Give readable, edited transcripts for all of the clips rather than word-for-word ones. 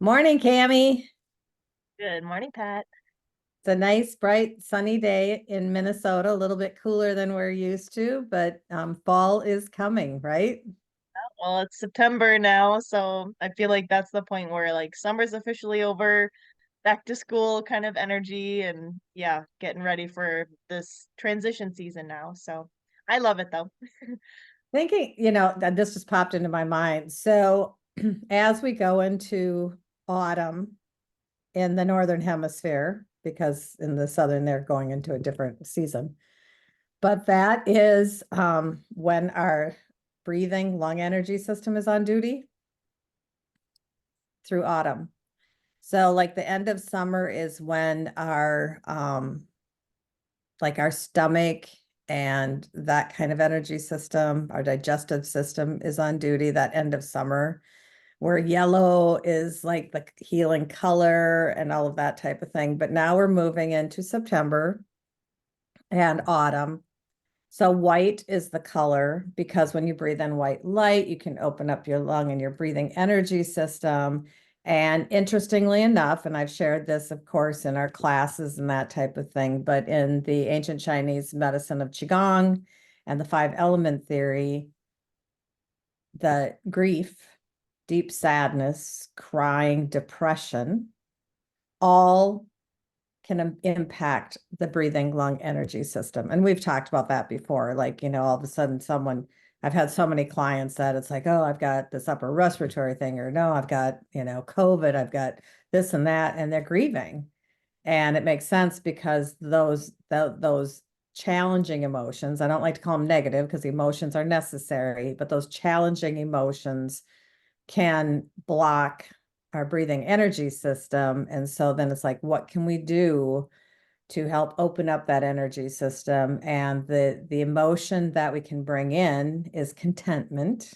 Morning, Cami. Good morning, Pat. It's a nice, bright, sunny day in Minnesota, a little bit cooler than we're used to, but fall is coming, right? Well, it's September now, so I feel like that's the point where like summer's officially over, back to school kind of energy, and yeah, getting ready for this transition season now. So I love it though. Thinking, that this just popped into my mind. So as we go into autumn in the Northern Hemisphere, because in the Southern, they're going into a different season, but that is when our breathing lung energy system is on duty through autumn. So like the end of summer is when our like our stomach and that kind of energy system, our digestive system is on duty that end of summer, where yellow is like the healing color and all of that type of thing. But now we're moving into September and autumn. So white is the color because when you breathe in white light, you can open up your lung and your breathing energy system. And interestingly enough, and I've shared this, of course, in our classes and that type of thing, but in the ancient Chinese medicine of Qigong and the five element theory, the grief, deep sadness, crying, depression, all can impact the breathing lung energy system. And we've talked about that before. Like, all of a sudden I've had so many clients that it's like, oh, I've got this upper respiratory thing, or no, I've got, COVID, I've got this and that, and they're grieving. And it makes sense because those challenging emotions, I don't like to call them negative because emotions are necessary, but those challenging emotions can block our breathing energy system. And so then it's like, what can we do to help open up that energy system? And the emotion that we can bring in is contentment.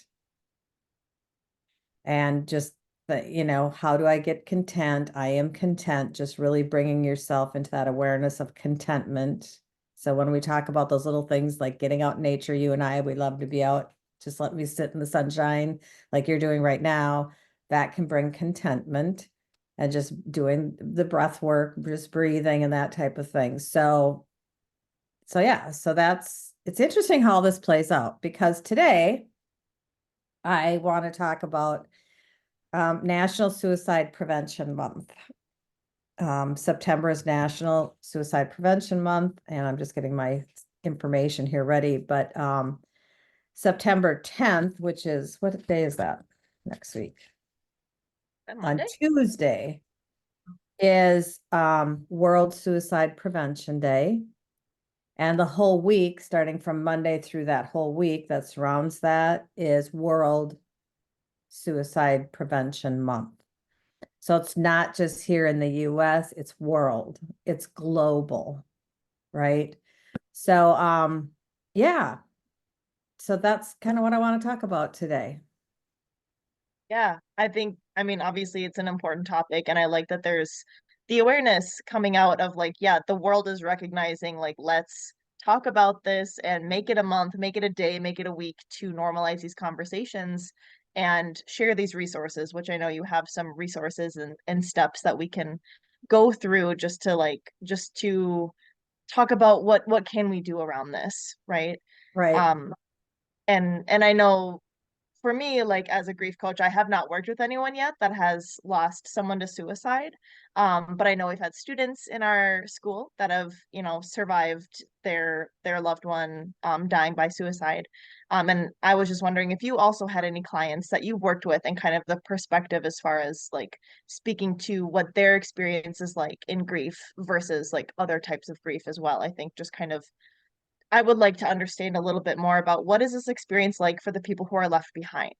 And just how do I get content? I am content, just really bringing yourself into that awareness of contentment. So when we talk about those little things like getting out in nature, you and I, we love to be out. Just let me sit in the sunshine like you're doing right now. That can bring contentment, and just doing the breath work, just breathing and that type of thing. So yeah, so it's interesting how this plays out, because today I want to talk about National Suicide Prevention Month. September is National Suicide Prevention Month, and I'm just getting my information here ready. But September 10th, which is, what day is that? Next week. That On Monday? Tuesday is World Suicide Prevention Day. And the whole week, starting from Monday through that whole week that surrounds that, is World Suicide Prevention Month. So it's not just here in the US, it's world, it's global, right? So yeah. So that's kind of what I want to talk about today. Yeah, I mean, obviously it's an important topic, and I like that there's the awareness coming out of like, yeah, the world is recognizing like, let's talk about this and make it a month, make it a day, make it a week to normalize these conversations and share these resources, which I know you have some resources and steps that we can go through just to talk about what can we do around this, right? Right. Um, and I know for me, like as a grief coach, I have not worked with anyone yet that has lost someone to suicide. But I know we've had students in our school that have, survived their loved one dying by suicide. And I was just wondering if you also had any clients that you worked with and kind of the perspective as far as like speaking to what their experience is like in grief versus like other types of grief as well. I think just kind of I would like to understand a little bit more about what is this experience like for the people who are left behind.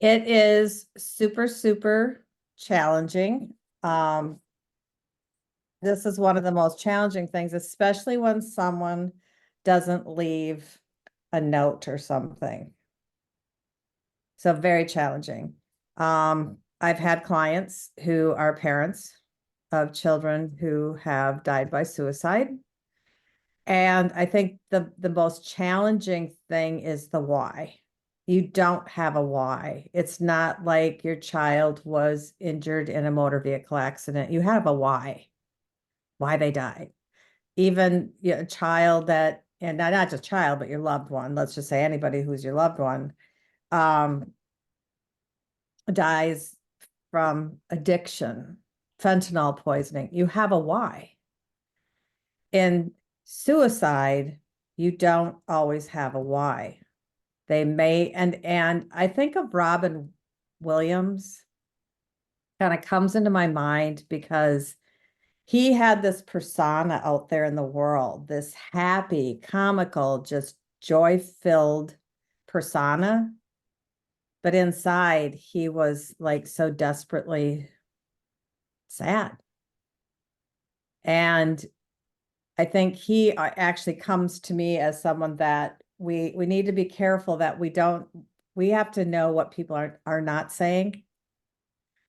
It is super, super challenging. Um, this is one of the most challenging things, especially when someone doesn't leave a note or something. So very challenging. I've had clients who are parents of children who have died by suicide. And I think the most challenging thing is the why. You don't have a why. It's not like your child was injured in a motor vehicle accident. You have a why they died. Even a child that, and not just child, but your loved one, let's just say anybody who's your loved one, dies from addiction, fentanyl poisoning. You have a why. In suicide, you don't always have a why. They may, and I think of Robin Williams, kind of comes into my mind because he had this persona out there in the world, this happy, comical, just joy-filled persona. But inside, he was like so desperately sad. And I think he actually comes to me as someone that we need to be careful that we have to know what people are not saying.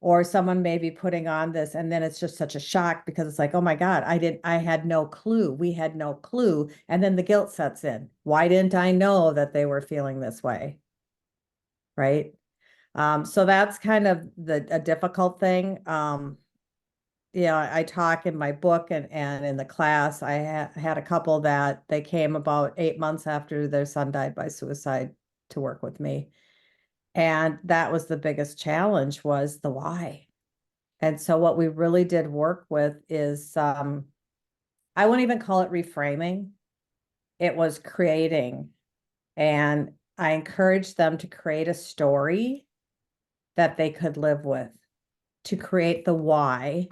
Or someone may be putting on this, and then it's just such a shock because it's like, oh my God, I had no clue. We had no clue. And then the guilt sets in. Why didn't I know that they were feeling this way? Right? So that's kind of a difficult thing. I talk in my book and in the class, I had a couple that they came about 8 months after their son died by suicide to work with me. And that was the biggest challenge, was the why. And so what we really did work with is, I wouldn't even call it reframing. It was creating. And I encouraged them to create a story that they could live with, to create the why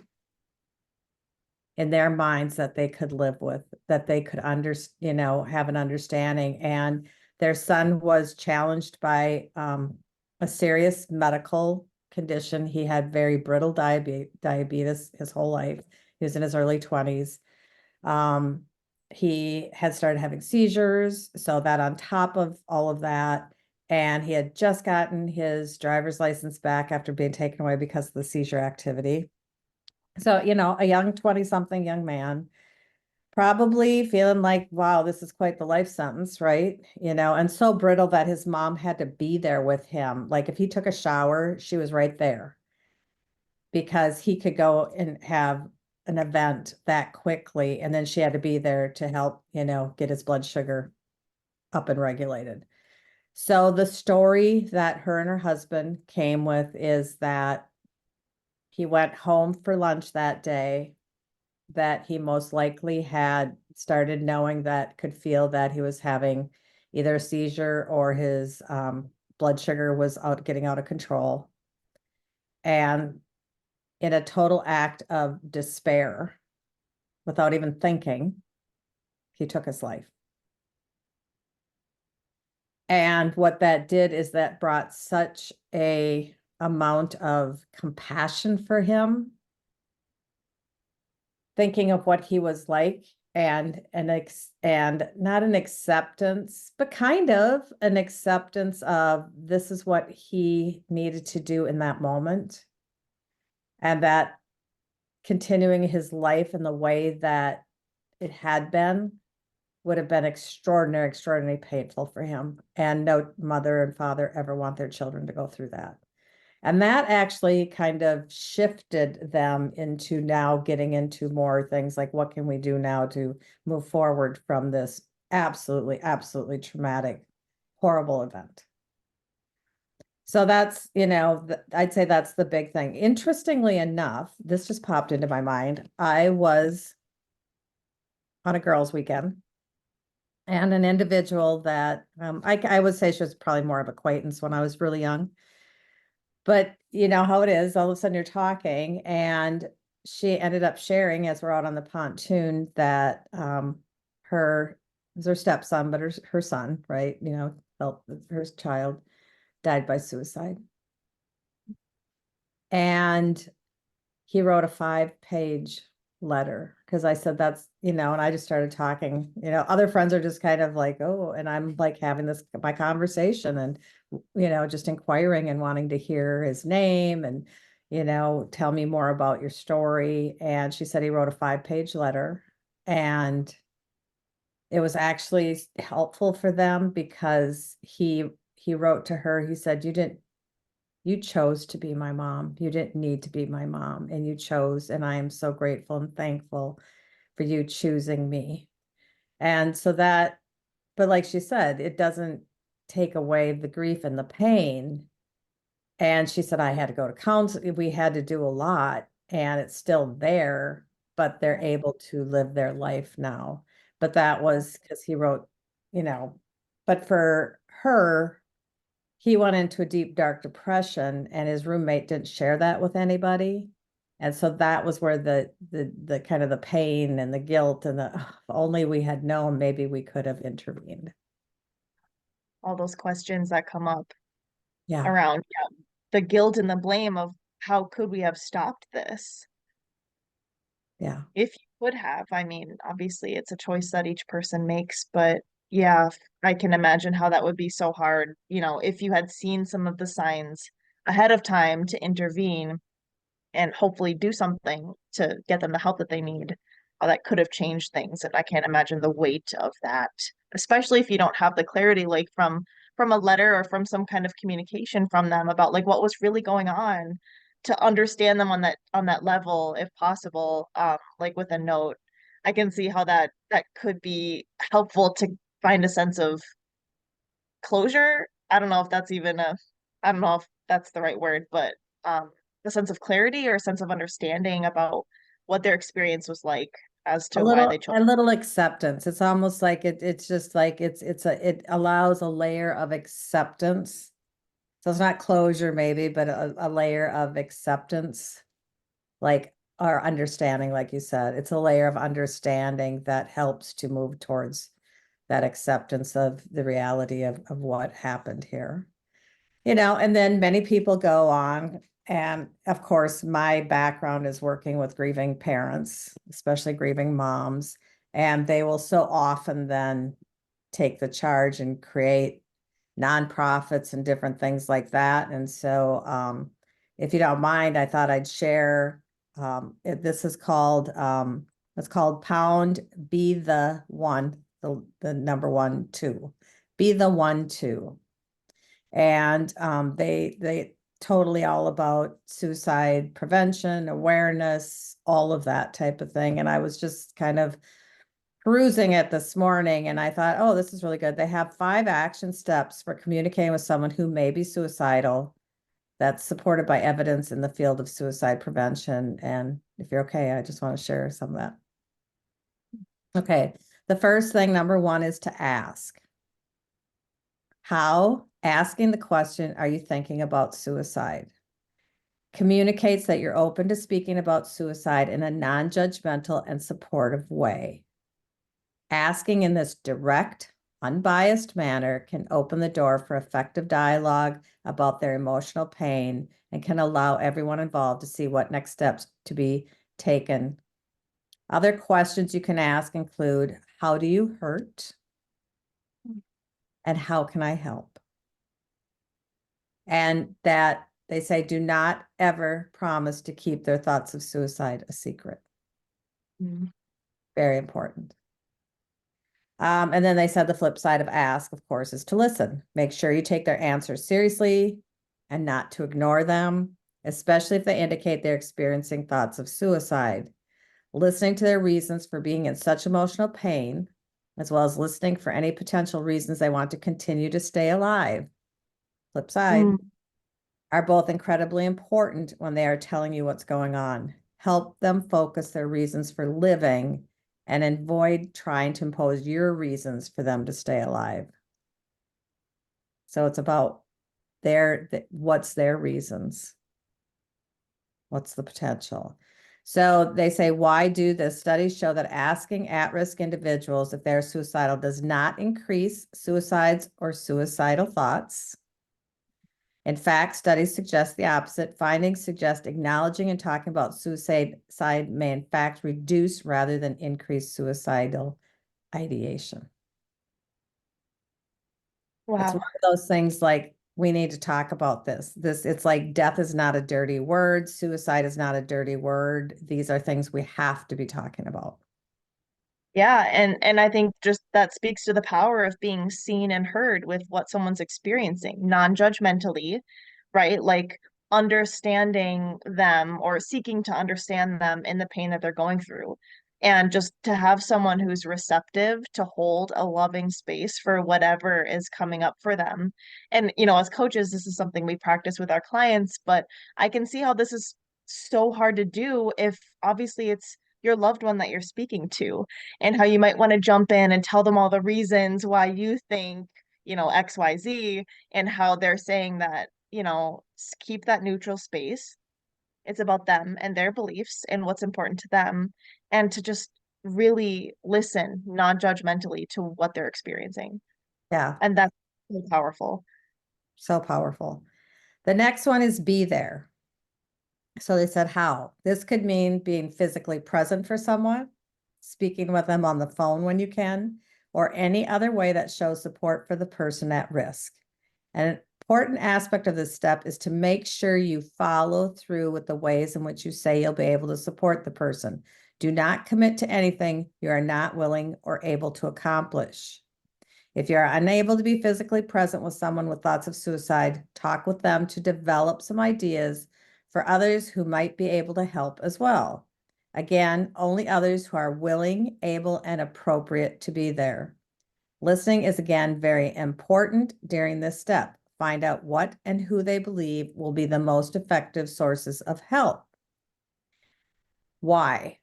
in their minds that they could live with, that they could have an understanding. And their son was challenged by a serious medical condition. He had very brittle diabetes his whole life. He was in his early 20s. He had started having seizures, so that on top of all of that, and he had just gotten his driver's license back after being taken away because of the seizure activity. So, a young 20-something young man, probably feeling like, wow, this is quite the life sentence, right? And so brittle that his mom had to be there with him. Like if he took a shower, she was right there because he could go and have an event that quickly. And then she had to be there to help, get his blood sugar up and regulated. So the story that her and her husband came with is that he went home for lunch that day, that he most likely had started knowing that, could feel that he was having either a seizure or his blood sugar was getting out of control. And in a total act of despair, without even thinking, he took his life. And what that did is that brought such a amount of compassion for him, thinking of what he was like, and not an acceptance, but kind of an acceptance of this is what he needed to do in that moment. And that continuing his life in the way that it had been would have been extraordinarily painful for him. And no mother and father ever want their children to go through that. And that actually kind of shifted them into now getting into more things like, what can we do now to move forward from this absolutely traumatic, horrible event? So that's, I'd say that's the big thing. Interestingly enough, this just popped into my mind. I was on a girls' weekend, and an individual that I would say she was probably more of acquaintance when I was really young. But you know how it is, all of a sudden you're talking, and she ended up sharing as we're out on the pontoon that her it was her stepson, but her son, right? Felt her child died by suicide. And he wrote a 5-page letter because I said that's, and I just started talking, other friends are just kind of like, oh, and I'm like having my conversation and, just inquiring and wanting to hear his name and, tell me more about your story. And she said he wrote a 5-page letter, and it was actually helpful for them because he he wrote to her, he said, you chose to be my mom. You didn't need to be my mom, and you chose, and I am so grateful and thankful for you choosing me. And so that, but like she said, it doesn't take away the grief and the pain. And she said, I had to go to counseling. We had to do a lot, and it's still there, but they're able to live their life now. But that was because he wrote, but for her, he went into a deep, dark depression, and his roommate didn't share that with anybody. And so that was where the kind of the pain and the guilt and the, if only we had known, maybe we could have intervened. All those questions that come up Yeah. around, the guilt and the blame of how could we have stopped this? Yeah. If you could have, I mean, obviously it's a choice that each person makes, but yeah, I can imagine how that would be so hard, if you had seen some of the signs ahead of time to intervene and hopefully do something to get them the help that they need, how that could have changed things. And I can't imagine the weight of that, especially if you don't have the clarity, like from a letter or from some kind of communication from them about like what was really going on, to understand them on that level, if possible, like with a note. I can see how that could be helpful to find a sense of closure. I don't know if that's the right word, but a sense of clarity or a sense of understanding about what their experience was like as to why they chose. A little acceptance. It's almost like it's just like it allows a layer of acceptance. So it's not closure maybe, but a layer of acceptance, like, or understanding, like you said. It's a layer of understanding that helps to move towards that acceptance of the reality of what happened here. And then many people go on, and of course, my background is working with grieving parents, especially grieving moms, and they will so often then take the charge and create nonprofits and different things like that. And so, if you don't mind, I thought I'd share, this is called, it's called Pound Be the One, the number 1-2, Be the 1-2. And they totally all about suicide prevention, awareness, all of that type of thing. And I was just kind of perusing it this morning, and I thought, oh, this is really good. They have 5 action steps for communicating with someone who may be suicidal, that's supported by evidence in the field of suicide prevention. And if you're okay, I just want to share some of that. Okay, the first thing, number 1, is to ask. How? Asking the question, are you thinking about suicide? Communicates that you're open to speaking about suicide in a non-judgmental and supportive way. Asking in this direct, unbiased manner can open the door for effective dialogue about their emotional pain and can allow everyone involved to see what next steps to be taken. Other questions you can ask include, how do you hurt? And how can I help? And that they say, do not ever promise to keep their thoughts of suicide a secret. Very important. And then they said the flip side of ask, of course, is to listen. Make sure you take their answers seriously and not to ignore them, especially if they indicate they're experiencing thoughts of suicide. Listening to their reasons for being in such emotional pain, as well as listening for any potential reasons they want to continue to stay alive, flip side, are both incredibly important when they are telling you what's going on. Help them focus their reasons for living and avoid trying to impose your reasons for them to stay alive. So it's about what's their reasons? What's the potential? So they say, why do this? Studies show that asking at-risk individuals if they're suicidal does not increase suicides or suicidal thoughts. In fact, studies suggest the opposite. Findings suggest acknowledging and talking about suicide may in fact reduce rather than increase suicidal ideation. Wow. It's one of those things like, we need to talk about this. It's like death is not a dirty word. Suicide is not a dirty word. These are things we have to be talking about. Yeah, and I think just that speaks to the power of being seen and heard with what someone's experiencing, non-judgmentally, right? Like understanding them or seeking to understand them in the pain that they're going through. And just to have someone who's receptive to hold a loving space for whatever is coming up for them. And, as coaches, this is something we practice with our clients, but I can see how this is so hard to do if obviously it's your loved one that you're speaking to, and how you might want to jump in and tell them all the reasons why you think, XYZ, and how they're saying that, keep that neutral space. It's about them and their beliefs and what's important to them, and to just really listen non-judgmentally to what they're experiencing. Yeah, And that's so powerful. so powerful. The next one is be there. So they said how. This could mean being physically present for someone, speaking with them on the phone when you can, or any other way that shows support for the person at risk. An important aspect of this step is to make sure you follow through with the ways in which you say you'll be able to support the person. Do not commit to anything you are not willing or able to accomplish. If you're unable to be physically present with someone with thoughts of suicide, talk with them to develop some ideas for others who might be able to help as well. Again, only others who are willing, able, and appropriate to be there. Listening is again very important during this step. Find out what and who they believe will be the most effective sources of help. Why?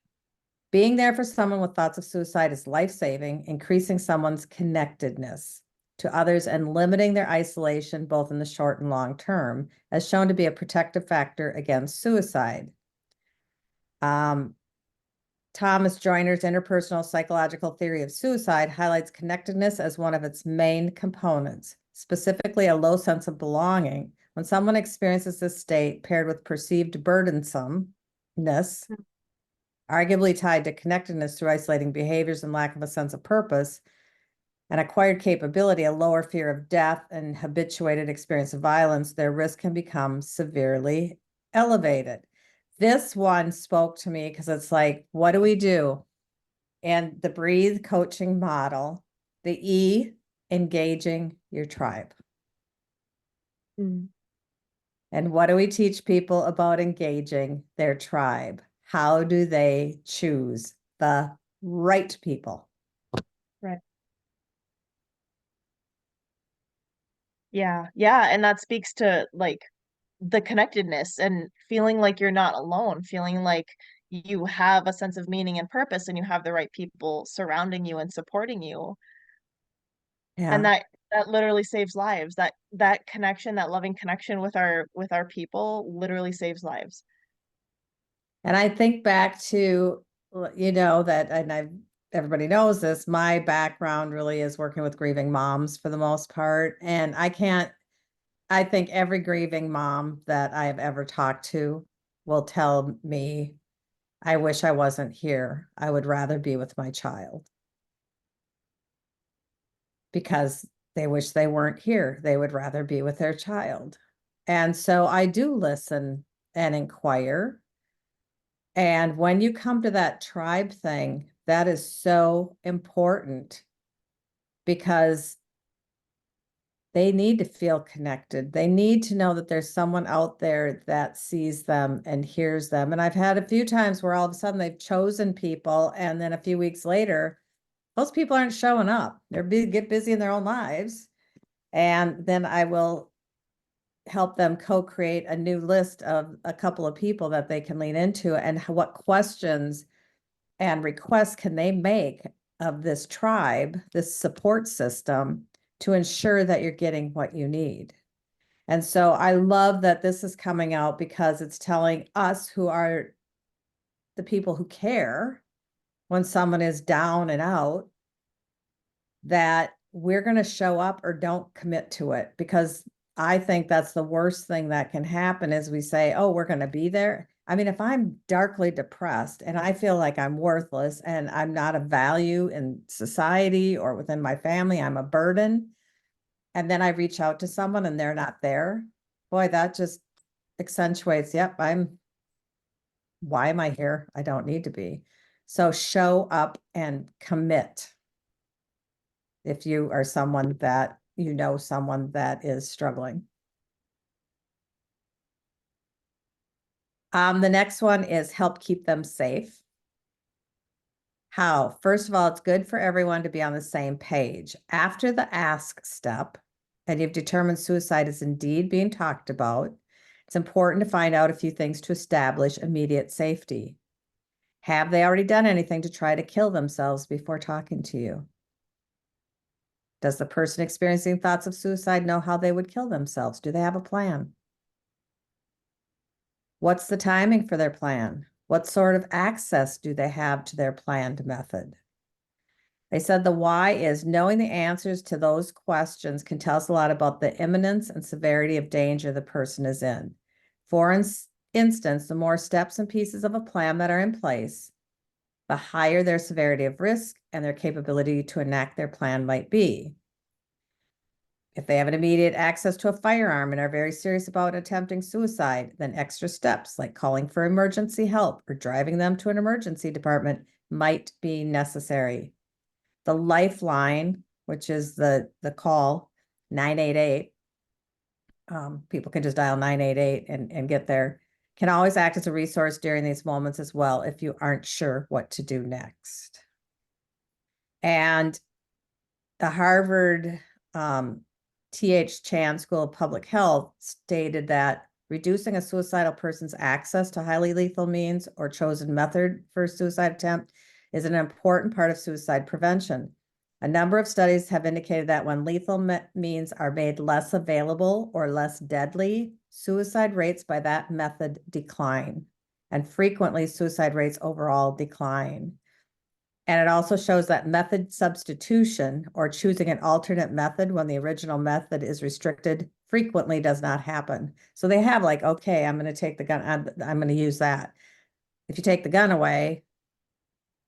Being there for someone with thoughts of suicide is life-saving, increasing someone's connectedness to others and limiting their isolation both in the short and long term, as shown to be a protective factor against suicide. Thomas Joiner's interpersonal psychological theory of suicide highlights connectedness as one of its main components, specifically a low sense of belonging. When someone experiences this state paired with perceived burdensomeness, arguably tied to connectedness through isolating behaviors and lack of a sense of purpose, an acquired capability, a lower fear of death, and habituated experience of violence, their risk can become severely elevated. This one spoke to me because it's like, what do we do? And the breathe coaching model, the E, engaging your tribe. Mm. And what do we teach people about engaging their tribe? How do they choose the right people? Right. Yeah. Yeah. And that speaks to like the connectedness and feeling like you're not alone, feeling like you have a sense of meaning and purpose and you have the right people surrounding you and supporting you. And Yeah. that literally saves lives. That connection, that loving connection with our people literally saves lives. And I think back to, that, and everybody knows this, my background really is working with grieving moms for the most part. And I think every grieving mom that I have ever talked to will tell me, I wish I wasn't here. I would rather be with my child. Because they wish they weren't here. They would rather be with their child. And so I do listen and inquire. And when you come to that tribe thing, that is so important because they need to feel connected. They need to know that there's someone out there that sees them and hears them. And I've had a few times where all of a sudden they've chosen people, and then a few weeks later, those people aren't showing up. Get busy in their own lives. And then I will help them co-create a new list of a couple of people that they can lean into, and what questions and requests can they make of this tribe, this support system, to ensure that you're getting what you need. And so I love that this is coming out because it's telling us, who are the people who care when someone is down and out, that we're going to show up or don't commit to it. Because I think that's the worst thing that can happen is we say, oh, we're going to be there. I mean, if I'm darkly depressed and I feel like I'm worthless and I'm not of value in society or within my family, I'm a burden, and then I reach out to someone and they're not there, boy, that just accentuates, yep, why am I here? I don't need to be. So show up and commit. If you are someone that, you know, someone that is struggling. The next one is help keep them safe. How? First of all, it's good for everyone to be on the same page. After the ask step, and you've determined suicide is indeed being talked about, it's important to find out a few things to establish immediate safety. Have they already done anything to try to kill themselves before talking to you? Does the person experiencing thoughts of suicide know how they would kill themselves? Do they have a plan? What's the timing for their plan? What sort of access do they have to their planned method? They said the why is knowing the answers to those questions can tell us a lot about the imminence and severity of danger the person is in. For instance, the more steps and pieces of a plan that are in place, the higher their severity of risk and their capability to enact their plan might be. If they have an immediate access to a firearm and are very serious about attempting suicide, then extra steps like calling for emergency help or driving them to an emergency department might be necessary. The lifeline, which is the call 988, people can just dial 988 and get there, can always act as a resource during these moments as well if you aren't sure what to do next. And the Harvard T.H. Chan School of Public Health stated that reducing a suicidal person's access to highly lethal means or chosen method for a suicide attempt is an important part of suicide prevention. A number of studies have indicated that when lethal means are made less available or less deadly, suicide rates by that method decline, and frequently suicide rates overall decline. And it also shows that method substitution or choosing an alternate method when the original method is restricted frequently does not happen. So they have like, okay, I'm going to take the gun, I'm going to use that. If you take the gun away,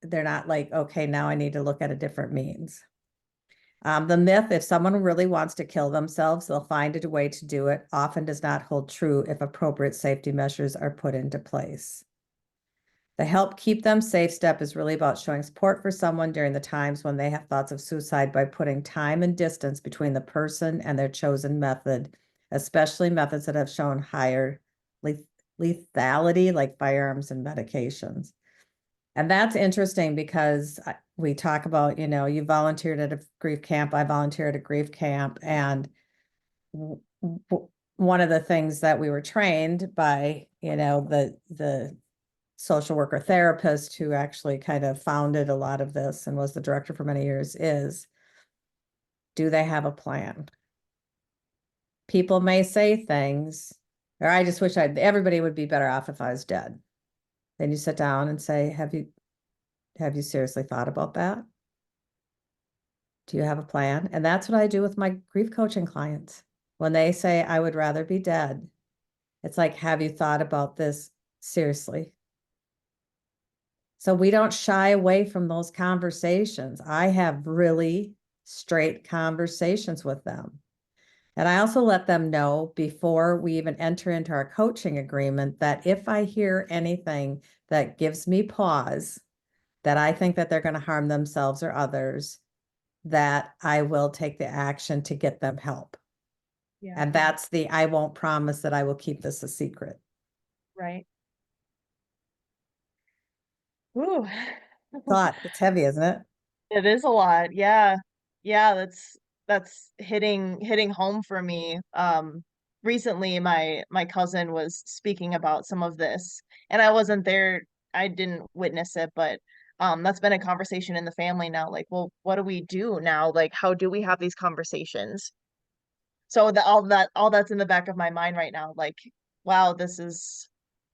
they're not like, okay, now I need to look at a different means. The myth, if someone really wants to kill themselves, they'll find a way to do it, often does not hold true if appropriate safety measures are put into place. The help keep them safe step is really about showing support for someone during the times when they have thoughts of suicide by putting time and distance between the person and their chosen method, especially methods that have shown higher lethality like firearms and medications. And that's interesting because we talk about, you know, you volunteered at a grief camp, I volunteered at a grief camp, and one of the things that we were trained by, you know, the social worker therapist who actually kind of founded a lot of this and was the director for many years is, do they have a plan? People may say things, or I just wish everybody would be better off if I was dead. Then you sit down and say, have you seriously thought about that? Do you have a plan? And that's what I do with my grief coaching clients. When they say, I would rather be dead, it's like, have you thought about this seriously? So we don't shy away from those conversations. I have really straight conversations with them. And I also let them know before we even enter into our coaching agreement that if I hear anything that gives me pause, that I think that they're going to harm themselves or others, that I will take the action to get them help. Yeah. And that's I won't promise that I will keep this a secret. Right. Ooh. It's heavy, isn't it? It is a lot. Yeah. Yeah, that's hitting home for me. Recently my cousin was speaking about some of this, and I wasn't there. I didn't witness it, but that's been a conversation in the family now. Like, well, what do we do now? Like, how do we have these conversations? So all that's in the back of my mind right now. Like, wow, this is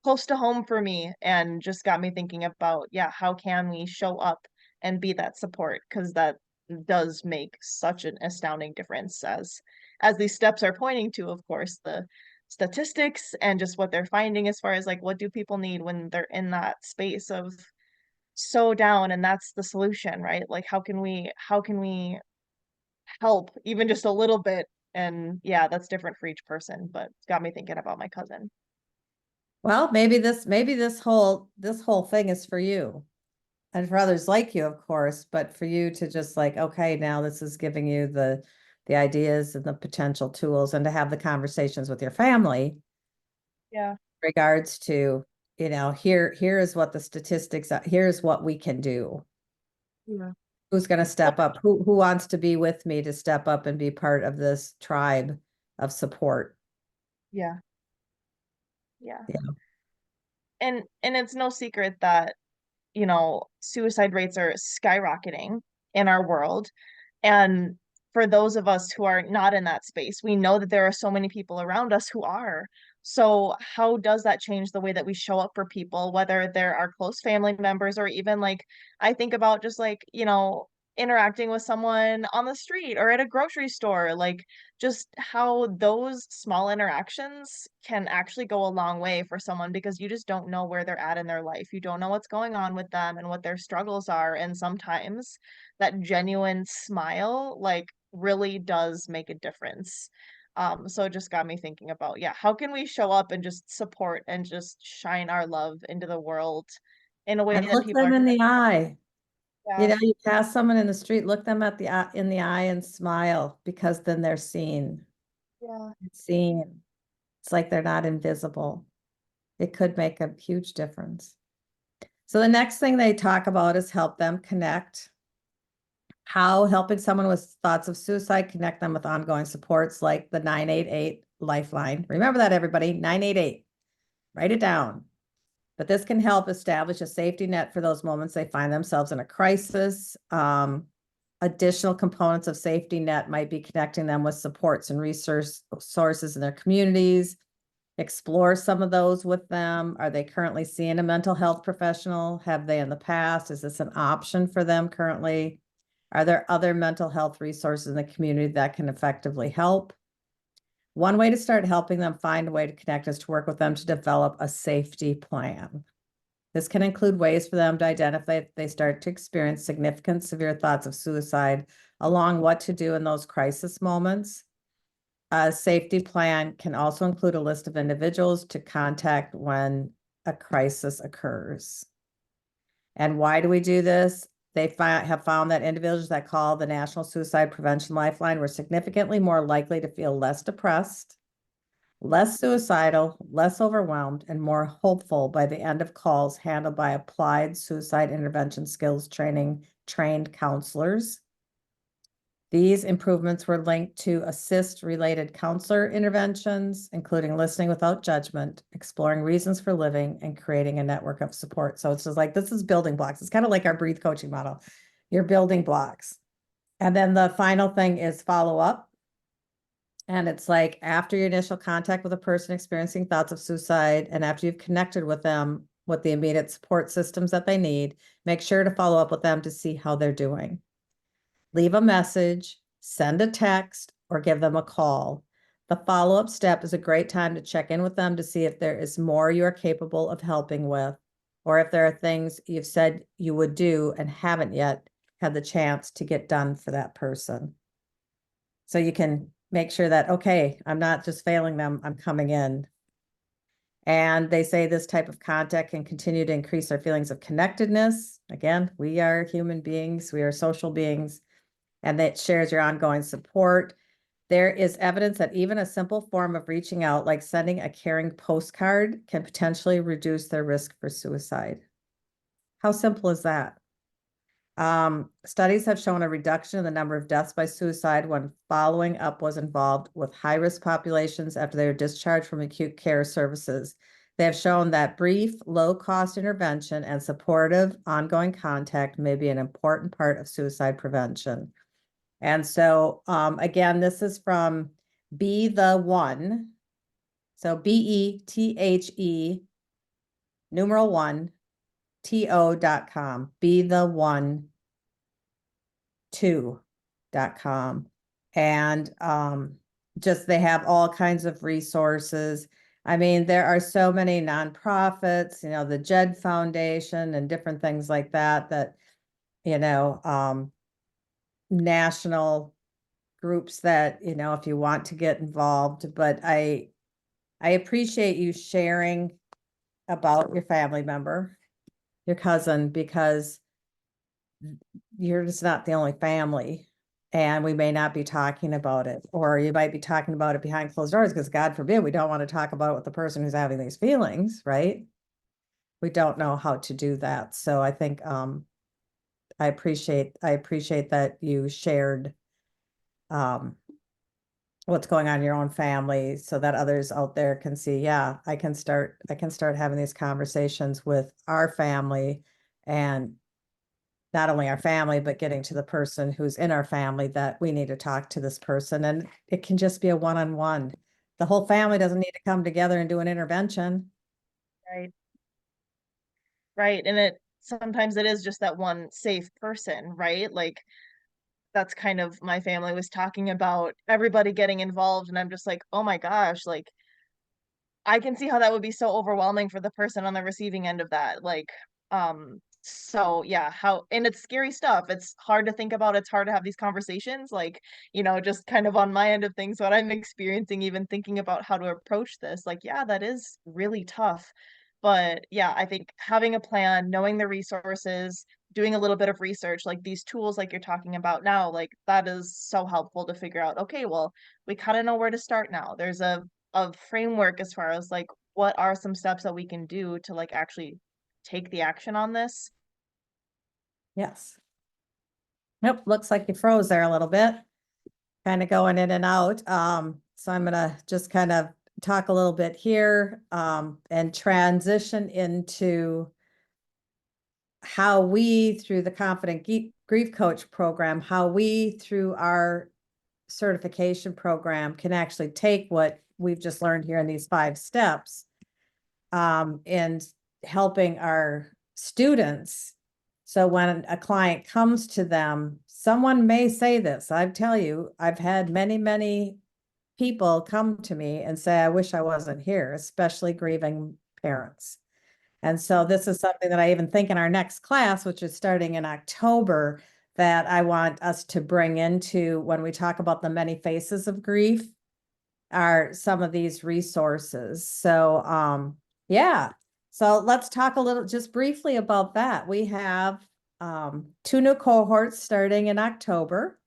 close to home for me, and just got me thinking about, yeah, how can we show up and be that support? Because that does make such an astounding difference, as these steps are pointing to, of course, the statistics and just what they're finding as far as like what do people need when they're in that space of so down, and that's the solution, right? Like how can we help even just a little bit? And yeah, that's different for each person, but it's got me thinking about my cousin. Well, maybe this whole thing is for you. and for others like you, of course, but for you to just like, okay, now this is giving you the ideas and the potential tools, and to have the conversations with your family Yeah. regards to, here is what the statistics are, here's what we can do. Yeah. Who's going to step up? Who wants to be with me to step up and be part of this tribe of support? Yeah. Yeah. Yeah. And it's no secret that, suicide rates are skyrocketing in our world. And for those of us who are not in that space, we know that there are so many people around us who are. So how does that change the way that we show up for people, whether they're our close family members, or even like, I think about just like, interacting with someone on the street or at a grocery store, like just how those small interactions can actually go a long way for someone, because you just don't know where they're at in their life. You don't know what's going on with them and what their struggles are. And sometimes that genuine smile like really does make a difference. So it just got me thinking about, yeah, how can we show up and just support and just shine our love into the world in a way And that look people them are in gonna, the eye. yeah, You pass someone in the street, look them at in the eye and smile, because then they're seen. yeah, Seen. It's like they're not invisible. It could make a huge difference. So the next thing they talk about is help them connect. How helping someone with thoughts of suicide connect them with ongoing supports like the 988 lifeline. Remember that, everybody, 988. Write it down. But this can help establish a safety net for those moments they find themselves in a crisis. Additional components of safety net might be connecting them with supports and resources in their communities. Explore some of those with them. Are they currently seeing a mental health professional? Have they in the past? Is this an option for them currently? Are there other mental health resources in the community that can effectively help? One way to start helping them find a way to connect is to work with them to develop a safety plan. This can include ways for them to identify if they start to experience significant severe thoughts of suicide, along what to do in those crisis moments. A safety plan can also include a list of individuals to contact when a crisis occurs. And why do we do this? They have found that individuals that call the National Suicide Prevention Lifeline were significantly more likely to feel less depressed, less suicidal, less overwhelmed, and more hopeful by the end of calls handled by applied suicide intervention skills trained counselors. These improvements were linked to assist-related counselor interventions, including listening without judgment, exploring reasons for living, and creating a network of support. So it's just like, this is building blocks. It's kind of like our breathe coaching model. You're building blocks. And then the final thing is follow up. And it's like, after your initial contact with a person experiencing thoughts of suicide, and after you've connected with them with the immediate support systems that they need, make sure to follow up with them to see how they're doing. Leave a message, send a text, or give them a call. The follow-up step is a great time to check in with them to see if there is more you are capable of helping with, or if there are things you've said you would do and haven't yet had the chance to get done for that person. So you can make sure that, okay, I'm not just failing them, I'm coming in. And they say this type of contact can continue to increase our feelings of connectedness. Again, we are human beings, we are social beings, and that shares your ongoing support. There is evidence that even a simple form of reaching out, like sending a caring postcard, can potentially reduce their risk for suicide. How simple is that? Studies have shown a reduction in the number of deaths by suicide when following up was involved with high-risk populations after they were discharged from acute care services. They have shown that brief, low-cost intervention and supportive ongoing contact may be an important part of suicide prevention. And so, again, this is from 𝗶𝒲𝗏𝗽. So 𝐵ETHE numeral 1 TO.com, 𝗲𝗏𝗽2.com. And just they have all kinds of resources. I mean, there are so many nonprofits, the JED Foundation and different things like that, national groups that, if you want to get involved. But I appreciate you sharing about your family member, your cousin, because you're just not the only family, and we may not be talking about it, or you might be talking about it behind closed doors, because God forbid, we don't want to talk about it with the person who's having these feelings, right? We don't know how to do that. So I think I appreciate that you shared what's going on in your own family, so that others out there can see, yeah, I can start having these conversations with our family, and not only our family, but getting to the person who's in our family, that we need to talk to this person. And it can just be a one-on-one. The whole family doesn't need to come together and do an intervention. Right. Right. And sometimes it is just that one safe person, right? Like that's kind of my family was talking about everybody getting involved, and I'm just like, oh my gosh, like I can see how that would be so overwhelming for the person on the receiving end of that. Like, so yeah, and it's scary stuff. It's hard to think about. It's hard to have these conversations. Like, just kind of on my end of things, what I'm experiencing, even thinking about how to approach this. Like, yeah, that is really tough. But yeah, I think having a plan, knowing the resources, doing a little bit of research, like these tools, like you're talking about now, like that is so helpful to figure out, okay, well, we kind of know where to start now. There's a framework as far as like what are some steps that we can do to like actually take the action on this. Yes. Nope, looks like you froze there a little bit, kind of going in and out. So I'm gonna just kind of talk a little bit here, and transition into how we, through the Confident Grief Coach program, how we, through our certification program, can actually take what we've just learned here in these 5 steps, in helping our students. So when a client comes to them, someone may say this. I tell you, I've had many, many people come to me and say, I wish I wasn't here, especially grieving parents. And so this is something that I even think in our next class, which is starting in October, that I want us to bring into when we talk about the many faces of grief, are some of these resources. So yeah. So let's talk a little just briefly about that. We have 2 new cohorts starting in October,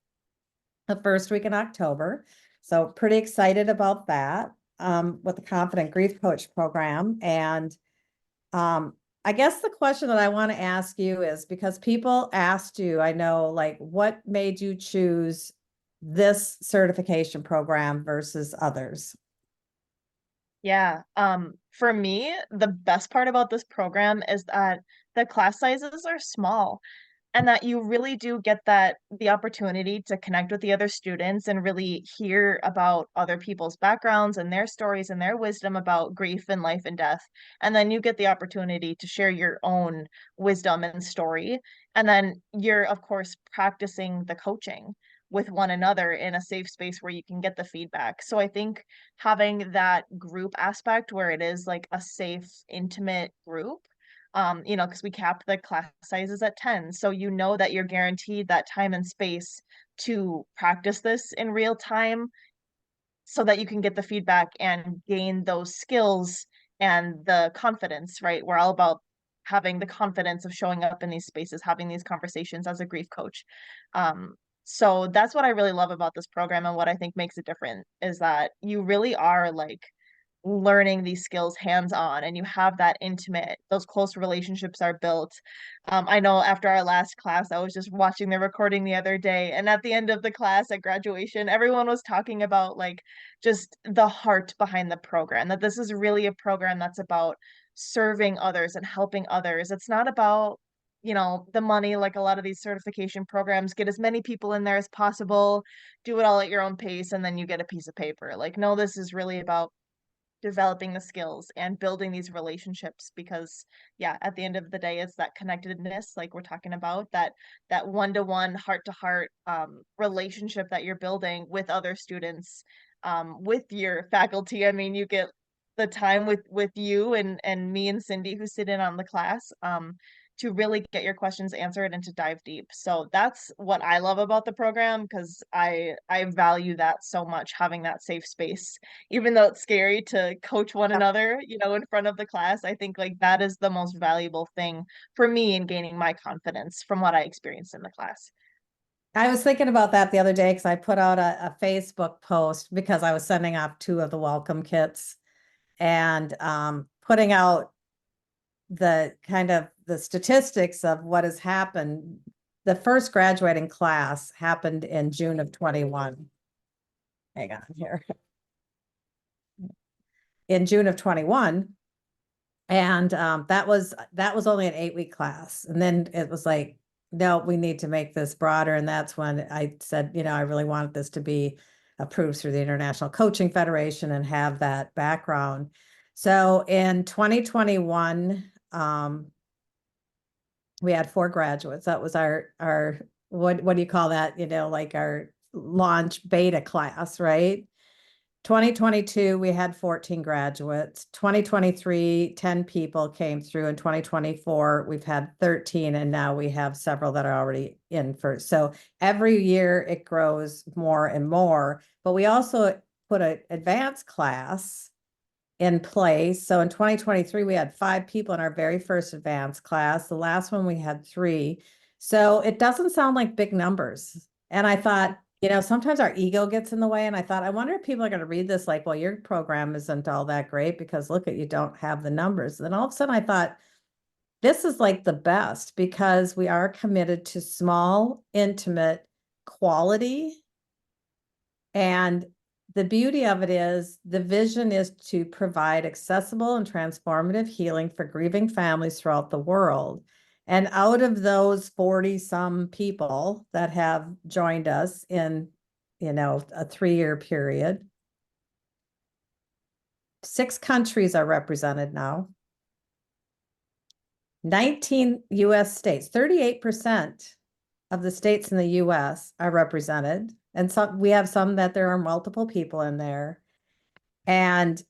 the first week in October. So pretty excited about that, with the Confident Grief Coach program. And I guess the question that I want to ask you is, because people asked you, I know, like, what made you choose this certification program versus others? Yeah. For me, the best part about this program is that the class sizes are small, and that you really do get the opportunity to connect with the other students and really hear about other people's backgrounds and their stories and their wisdom about grief and life and death. And then you get the opportunity to share your own wisdom and story. And then you're, of course, practicing the coaching with one another in a safe space where you can get the feedback. So I think having that group aspect where it is like a safe, intimate group, because we capped the class sizes at 10. So that you're guaranteed that time and space to practice this in real time so that you can get the feedback and gain those skills and the confidence, right? We're all about having the confidence of showing up in these spaces, having these conversations as a grief coach. So that's what I really love about this program, and what I think makes it different is that you really are like learning these skills hands on, and you have that intimate, those close relationships are built. I know after our last class, I was just watching the recording the other day, and at the end of the class at graduation, everyone was talking about like just the heart behind the program, that this is really a program that's about serving others and helping others. It's not about the money, like a lot of these certification programs, get as many people in there as possible, do it all at your own pace, and then you get a piece of paper. Like, no, this is really about developing the skills and building these relationships, because yeah, at the end of the day, it's that connectedness, like we're talking about, that one-to-one, heart-to-heart relationship that you're building with other students, with your faculty. I mean, you get the time with you and me and Cindy, who sit in on the class, to really get your questions answered and to dive deep. So that's what I love about the program, because I value that so much, having that safe space. Even though it's scary to coach one another, you know, in front of the class, I think like that is the most valuable thing for me in gaining my confidence from what I experienced in the class. I was thinking about that the other day because I put out a Facebook post because I was sending off 2 of the welcome kits and putting out the kind of the statistics of what has happened. The first graduating class happened in June of 21. Hang on here. In June of 21. And that was only an 8-week class. And then it was like, no, we need to make this broader. And that's when I said, you know, I really wanted this to be approved through the International Coaching Federation and have that background. So in 2021, we had 4 graduates. That was our what do you call that? You know, like our launch beta class, right? 2022, we had 14 graduates. 2023, 10 people came through. In 2024, we've had 13, and now we have several that are already in for. So every year it grows more and more, but we also put an advanced class in place. So in 2023, we had 5 people in our very first advanced class. The last one we had 3. So it doesn't sound like big numbers. And I thought, you know, sometimes our ego gets in the way. And I thought, I wonder if people are going to read this like, well, your program isn't all that great because look at, you don't have the numbers. And then all of a sudden I thought, this is like the best because we are committed to small, intimate quality. And the beauty of it is the vision is to provide accessible and transformative healing for grieving families throughout the world. And out of those 40 some people that have joined us in, you know, a 3-year period, 6 countries are represented now. 19 US states, 38% of the states in the US are represented. And some, we have some that there are multiple people in there. And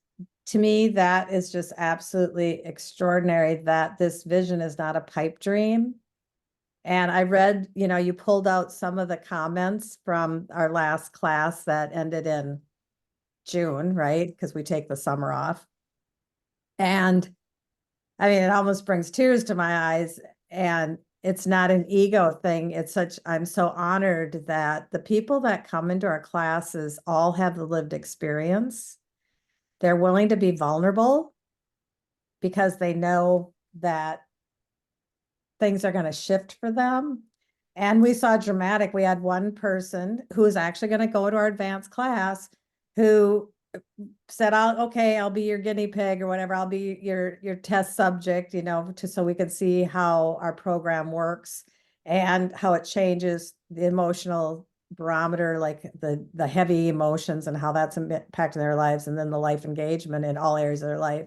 to me, that is just absolutely extraordinary that this vision is not a pipe dream. And I read, you know, you pulled out some of the comments from our last class that ended in June, right? Because we take the summer off. And I mean, it almost brings tears to my eyes. And it's not an ego thing. It's such, I'm so honored that the people that come into our classes all have the lived experience. They're willing to be vulnerable because they know that things are going to shift for them. And we saw dramatic. We had one person who is actually going to go to our advanced class who said, I'll be your guinea pig or whatever. I'll be your test subject, you know, so we can see how our program works and how it changes the emotional barometer, like the heavy emotions and how that's impacting their lives, and then the life engagement in all areas of their life.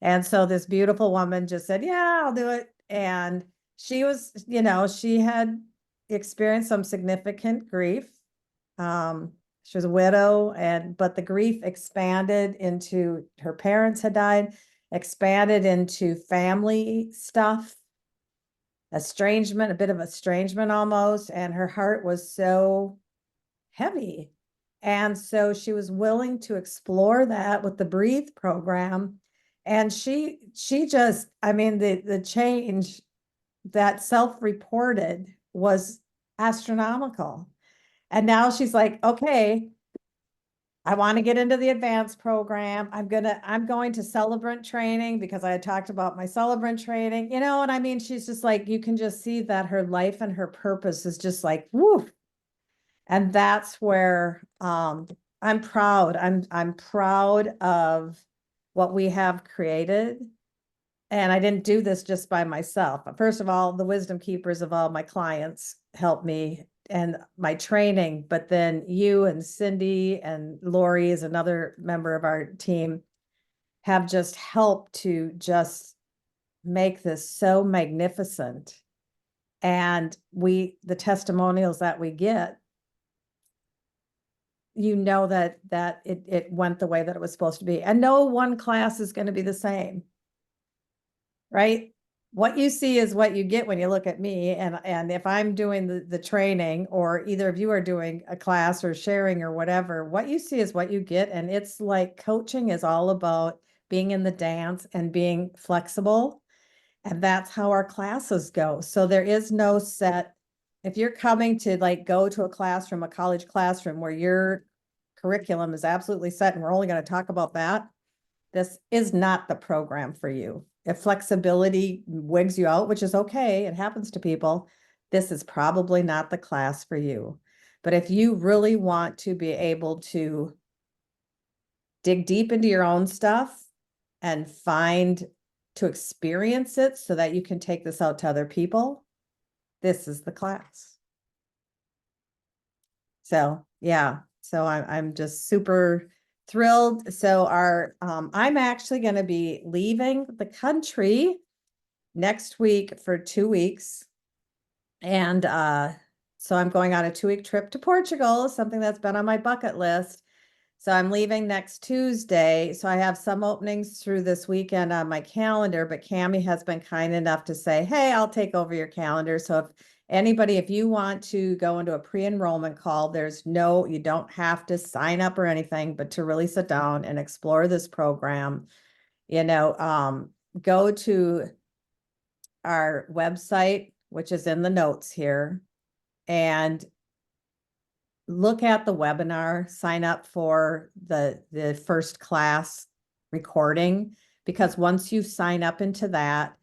And so this beautiful woman just said, yeah, I'll do it. And she was, you know, she had experienced some significant grief. She was a widow, but the grief expanded into her parents had died, expanded into family stuff, estrangement, a bit of estrangement almost. And her heart was so heavy. And so she was willing to explore that with the Breathe program. And she just, I mean, the change that self-reported was astronomical. And now she's like, okay, I want to get into the advanced program. I'm going to celebrant training because I had talked about my celebrant training, you know, and I mean, she's just like, you can just see that her life and her purpose is just like, woo. And that's where I'm proud. I'm proud of what we have created. And I didn't do this just by myself. First of all, the wisdom keepers of all my clients helped me and my training, but then you and Cindy and Lori is another member of our team have just helped to just make this so magnificent. And the testimonials that we get, you know, that it went the way that it was supposed to be. And no one class is going to be the same, right? what you see is what you get when you look at me. And if I'm doing the training, or either of you are doing a class or sharing or whatever, what you see is what you get. And it's like coaching is all about being in the dance and being flexible. And that's how our classes go. So there is no set. If you're coming to like go to a classroom, a college classroom where your curriculum is absolutely set and we're only going to talk about that, this is not the program for you. If flexibility wigs you out, which is okay, it happens to people, this is probably not the class for you. But if you really want to be able to dig deep into your own stuff and to experience it so that you can take this out to other people, this is the class. So yeah, so I'm just super thrilled. So I'm actually going to be leaving the country next week for 2 weeks. And so I'm going on a 2-week trip to Portugal, something that's been on my bucket list. So I'm leaving next Tuesday. So I have some openings through this weekend on my calendar, but Cami has been kind enough to say, hey, I'll take over your calendar. So if you want to go into a pre-enrollment call, you don't have to sign up or anything, but to really sit down and explore this program, go to our website, which is in the notes here, and look at the webinar, sign up for the first class recording, because once you sign up into that,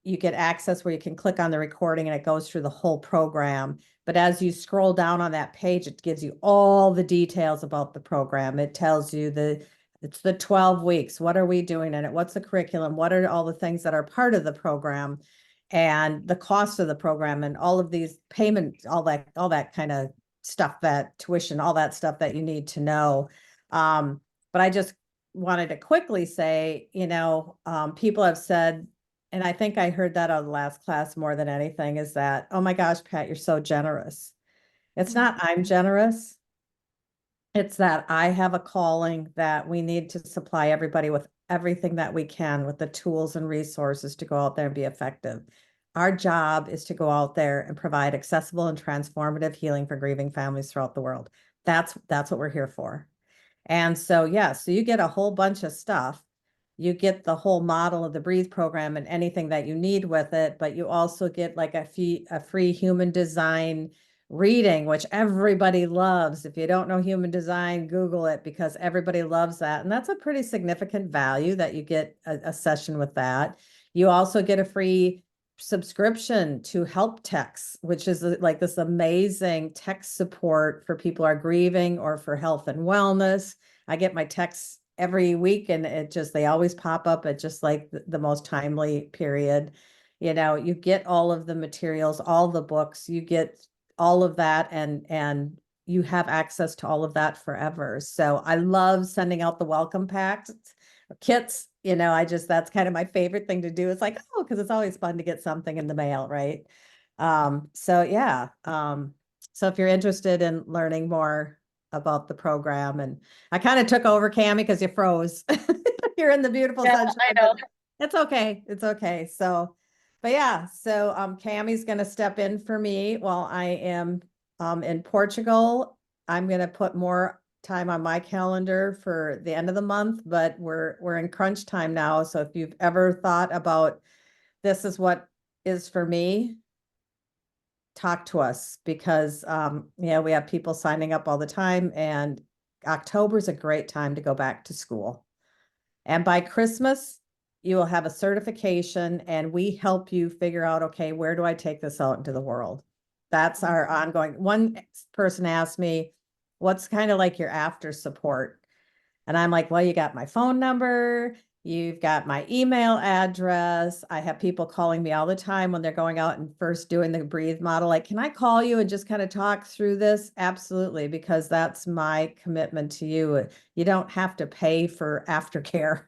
you get access where you can click on the recording and it goes through the whole program. But as you scroll down on that page, it gives you all the details about the program. It tells you it's the 12 weeks. What are we doing in it? What's the curriculum? What are all the things that are part of the program, and the cost of the program, and all of these payments, all that kind of stuff, that tuition, all that stuff that you need to know. But I just wanted to quickly say, people have said, and I think I heard that on the last class more than anything, is that, oh my gosh, Pat, you're so generous. It's not I'm generous. It's that I have a calling that we need to supply everybody with everything that we can, with the tools and resources to go out there and be effective. Our job is to go out there and provide accessible and transformative healing for grieving families throughout the world. That's what we're here for. And so, yeah, so you get a whole bunch of stuff. You get the whole model of the Breathe program and anything that you need with it, but you also get like a free human design reading, which everybody loves. If you don't know human design, Google it, because everybody loves that. And that's a pretty significant value that you get a session with that. You also get a free subscription to Help Text, which is like this amazing text support for people who are grieving or for health and wellness. I get my texts every week, and they always pop up at just like the most timely period. You get all of the materials, all the books, you get all of that, and you have access to all of that forever. So I love sending out the welcome packs, kits. That's kind of my favorite thing to do. It's like, oh, because it's always fun to get something in the mail, right? So yeah. So if you're interested in learning more about the program, and I kind of took over, Cami, because you froze. You're in the beautiful sunshine. I know. It's okay. It's okay. So, but yeah, so Cami's going to step in for me while I am in Portugal. I'm going to put more time on my calendar for the end of the month, but we're in crunch time now. So if you've ever thought about this is what is for me, talk to us, because we have people signing up all the time, and October is a great time to go back to school. And by Christmas, you will have a certification, and we help you figure out, okay, where do I take this out into the world? That's our ongoing. One person asked me, what's kind of like your after support? And I'm like, well, you got my phone number, you've got my email address. I have people calling me all the time when they're going out and first doing the Breathe model. Like, can I call you and just kind of talk through this? Absolutely, because that's my commitment to you. You don't have to pay for aftercare.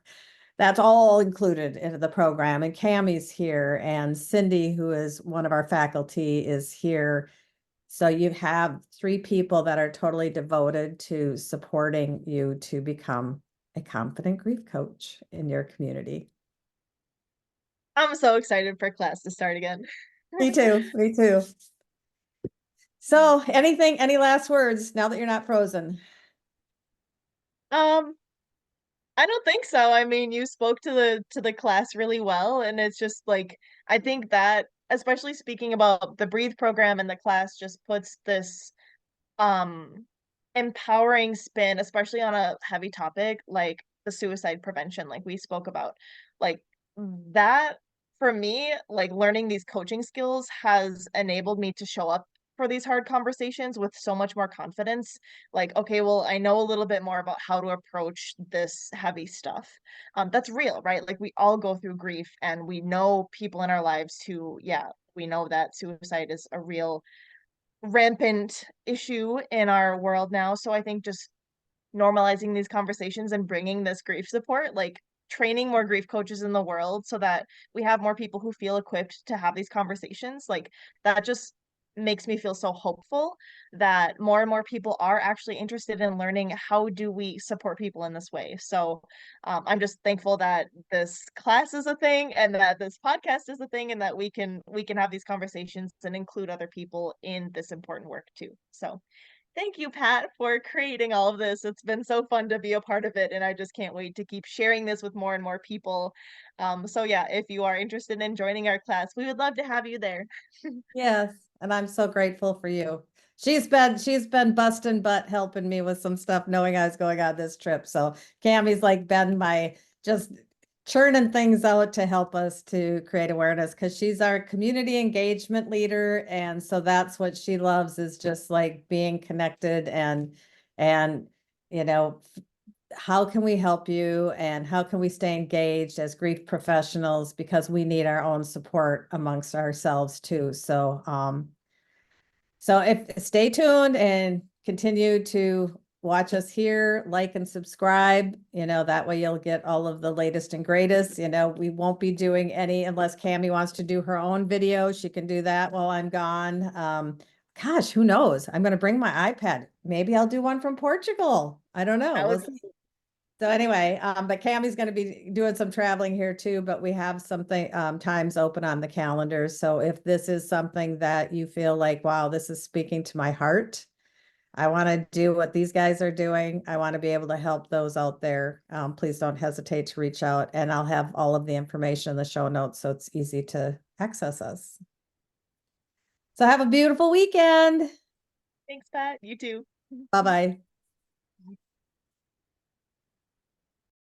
That's all included into the program. And Cami's here, and Cindy, who is one of our faculty, is here. So you have 3 people that are totally devoted to supporting you to become a confident grief coach in your community. I'm so excited for class to start again. Me too, me too. So any last words now that you're not frozen? Um, I don't think so. I mean, you spoke to the class really well, and it's just like I think that especially speaking about the Breathe program in the class just puts this um empowering spin, especially on a heavy topic like the suicide prevention, like we spoke about. Like that for me, like learning these coaching skills has enabled me to show up for these hard conversations with so much more confidence. Like, okay, well, I know a little bit more about how to approach this heavy stuff. That's real, right? Like we all go through grief and we know people in our lives who, yeah, we know that suicide is a real rampant issue in our world now. So I think just normalizing these conversations and bringing this grief support, like training more grief coaches in the world so that we have more people who feel equipped to have these conversations, like that just makes me feel so hopeful that more and more people are actually interested in learning how do we support people in this way. So I'm just thankful that this class is a thing and that this podcast is a thing and that we can have these conversations and include other people in this important work too. So thank you, Pat, for creating all of this. It's been so fun to be a part of it, and I just can't wait to keep sharing this with more and more people. So yeah, if you are interested in joining our class, we would love to have you there. Yes, and I'm so grateful for you. She's been busting butt helping me with some stuff, knowing I was going on this trip. So Cammie's like been my just churning things out to help us to create awareness because she's our community engagement leader. And so that's what she loves is just like being connected and you know, how can we help you and how can we stay engaged as grief professionals because we need our own support amongst ourselves too. So if stay tuned and continue to watch us here, like and subscribe, that way you'll get all of the latest and greatest. We won't be doing any unless Cammie wants to do her own video. She can do that while I'm gone. Gosh, who knows? I'm going to bring my iPad. Maybe I'll do one from Portugal. I don't know. That We'll would see. So anyway, but Cammie's going to be doing some traveling here too, but we have something times open on the calendar. So if this is something that you feel like, wow, this is speaking to my heart, I want to do what these guys are doing. I want to be able to help those out there. Please don't hesitate to reach out, and I'll have all of the information in the show notes so it's easy to access us. So have a beautiful weekend. thanks, Pat. You too. Bye bye.